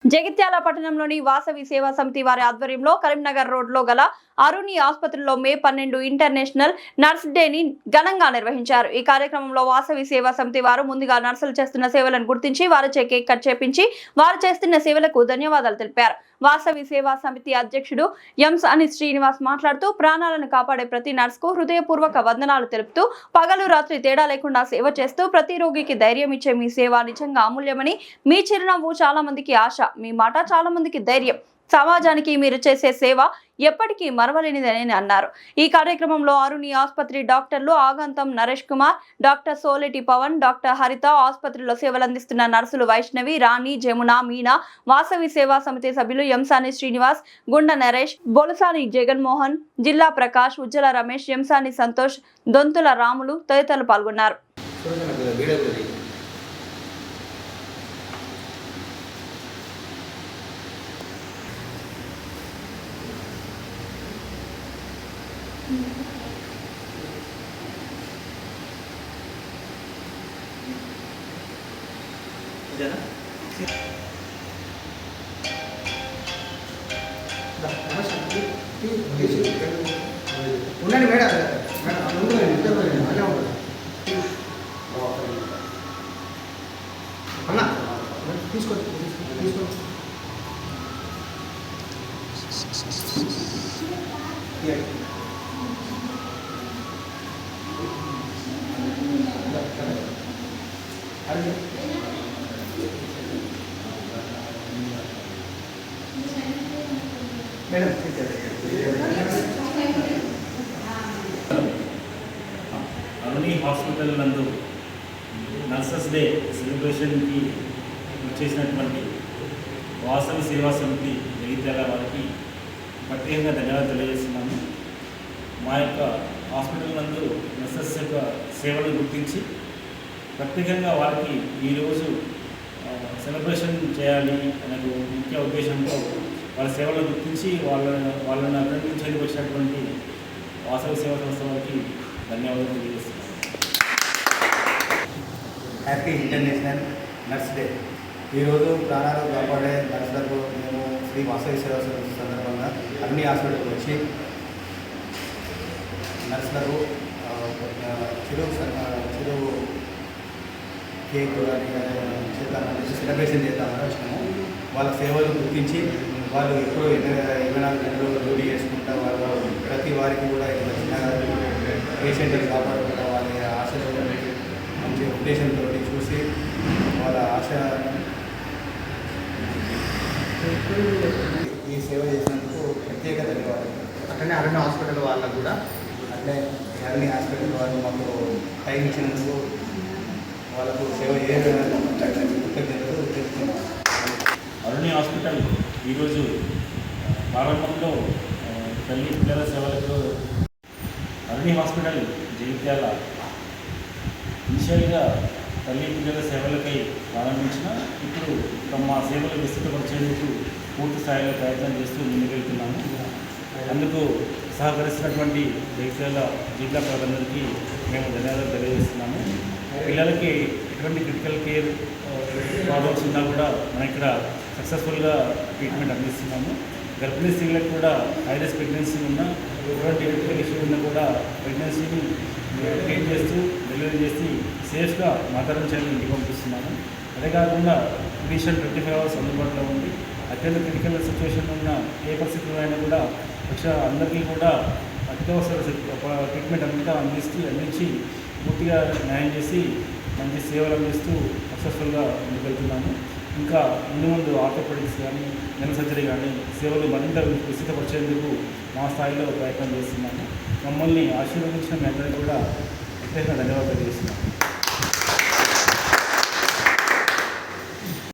జగిత్యాల పట్టణంలోని వాసవి సేవా సమితి వారి ఆధ్వర్యంలో కరీంనగర్ రోడ్లో గల అరుణి ఆసుపత్రిలో మే 12 ఇంటర్నేషనల్ నర్స్ డేని ఘనంగా నిర్వహించారు. ఈ కార్యక్రమంలో వాసవి సేవా సమితి వారు ముందుగా నర్సులు చేస్తున్న సేవలను గుర్తించి వారిచే కేక్ కట్ చేపించి వారు చేస్తున్న సేవలకు ధన్యవాదాలు తెలిపారు. వాసవి సేవా సమితి అధ్యక్షుడు ఎంసాని శ్రీనివాస్ మాట్లాడుతూ ప్రాణాలను కాపాడే ప్రతి నర్సుకు హృదయపూర్వక వందనాలు తెలుపుతూ పగలు రాత్రి తేడా లేకుండా సేవ చేస్తూ ప్రతి రోగికి ధైర్యం ఇచ్చే మీ సేవ నిజంగా అమూల్యమని, మీ చిరునవ్వు చాలా మందికి ఆశ, మీ మాట చాలా మందికి ధైర్యం, సమాజానికి మీరు చేసే సేవ ఎప్పటికీ మరవలేనిదని అన్నారు. ఈ కార్యక్రమంలో అరుణి ఆసుపత్రి డాక్టర్లు ఆగంతం నరేష్ కుమార్, డాక్టర్ సోలెటి పవన్, డాక్టర్ హరిత, ఆసుపత్రిలో సేవలందిస్తున్న నర్సులు వైష్ణవి, రాణి, జమున, మీనా, వాసవి సేవా సమితి సభ్యులు ఎంసాని శ్రీనివాస్, గుండ నరేష్, బొలసాని జగన్మోహన్, జిల్లా ప్రకాష్, ఉజ్జల రమేష్, ఎంసాని సంతోష్, దొంతుల రాములు తదితరులు పాల్గొన్నారు. ఉండండి మేడం, అన్న తీసుకోండి తీసుకోండి. మేడం అరుణి హాస్పిటల్ నందు నర్సెస్ డే సెలబ్రేషన్కి వచ్చేసినటువంటి వాసవి సేవా సమితి జగిత్యాల వారికి ప్రత్యేకంగా ధన్యవాదాలు తెలియజేస్తున్నాము. మా యొక్క హాస్పిటల్ నందు నర్సెస్ యొక్క సేవలు గుర్తించి ప్రత్యేకంగా వారికి ఈరోజు సెలబ్రేషన్ చేయాలి అనే ముఖ్య ఉద్దేశంతో వాళ్ళ సేవలను గుర్తించి వాళ్ళని అభినందించేందుకు వచ్చినటువంటి వాసవి సేవా సంస్థ వారికి ధన్యవాదాలు తెలియజేస్తున్నాను. Happy international nurse day. ఈరోజు ప్రాణాలు కాపాడే నర్సులకు మేము శ్రీ వాసవి సేవా సంస్థ సందర్భంగా అన్ని హాస్పిటల్కి వచ్చి నర్సులకు చిరు కేక్ చేద్దామని సెలబ్రేషన్ చేద్దామని వచ్చినాము. వాళ్ళ సేవలు గుర్తించి వాళ్ళు ఎప్పుడూ 24 గంటలు డ్యూటీ చేసుకుంటా వాళ్ళు ప్రతి వారికి కూడా వచ్చిన పేషెంట్ని కాపాడుకుంటా వాళ్ళ ఆశలు మంచి ఉద్దేశంతో చూసి వాళ్ళ ఆశ ఈ సేవ చేసినందుకు ప్రత్యేక ధన్యవాదాలు. అట్లనే అరుణ్ హాస్పిటల్ వాళ్ళకు కూడా అట్లే అరుణి హాస్పిటల్ వాళ్ళు మాకు టైం ఇచ్చినందుకు వాళ్ళకు సేవ కృతజ్ఞతలు తెలుపుతున్నాం. అరుణి హాస్పిటల్ ఈరోజు ప్రారంభంలో తల్లి పిల్లల సేవలకు అరుణి హాస్పిటల్ జగిత్యాల ఇనిషియల్గా తల్లి పిల్లల సేవలకై ప్రారంభించిన ఇప్పుడు తమ సేవలు విస్తృతపరిచేందుకు పూర్తి స్థాయిలో ప్రయత్నం చేస్తూ ముందుకెళ్తున్నాము. అందుకు సహకరిస్తున్నటువంటి జగిత్యాల జిల్లా ప్రజలందరికీ మేము ధన్యవాదాలు తెలియజేస్తున్నాము. పిల్లలకి ఎటువంటి క్రిటికల్ కేర్ ప్రాబ్లమ్స్ ఉన్నా కూడా మనం ఇక్కడ సక్సెస్ఫుల్గా ట్రీట్మెంట్ అందిస్తున్నాము. గర్భిణీ స్త్రీలకు కూడా హై రిస్క్ ప్రెగ్నెన్సీ ఉన్న ఎటువంటి క్రిటికల్ ఇష్యూ ఉన్నా కూడా ప్రెగ్నెన్సీని ట్రీట్ చేస్తూ డెలివరీ చేసి సేఫ్గా మాతరం చేయడం ఇంటికి పంపిస్తున్నాము. అదే కాకుండా రీసెంట్ 24 hours అందుబాటులో ఉంది. అత్యంత క్రిటికల్ సిచ్యువేషన్ ఉన్న ఏ పరిస్థితుల్లో అయినా కూడా అందరికీ కూడా అత్యవసర ట్రీట్మెంట్ అంతా అందించి పూర్తిగా న్యాయం చేసి మంచి సేవలు అందిస్తూ సక్సెస్ఫుల్గా ముందుకెళ్తున్నాము. ఇంకా ముందు ఆర్థోపెడిక్స్ కానీ నెల సర్జరీ కానీ సేవలు మరింత విస్తృతపరిచేందుకు మా స్థాయిలో ప్రయత్నం చేస్తున్నాము. మమ్మల్ని ఆశీర్వదించిన మీ అందరికీ కూడా ప్రత్యేకంగా ధన్యవాదాలు తెలియజేస్తున్నాము.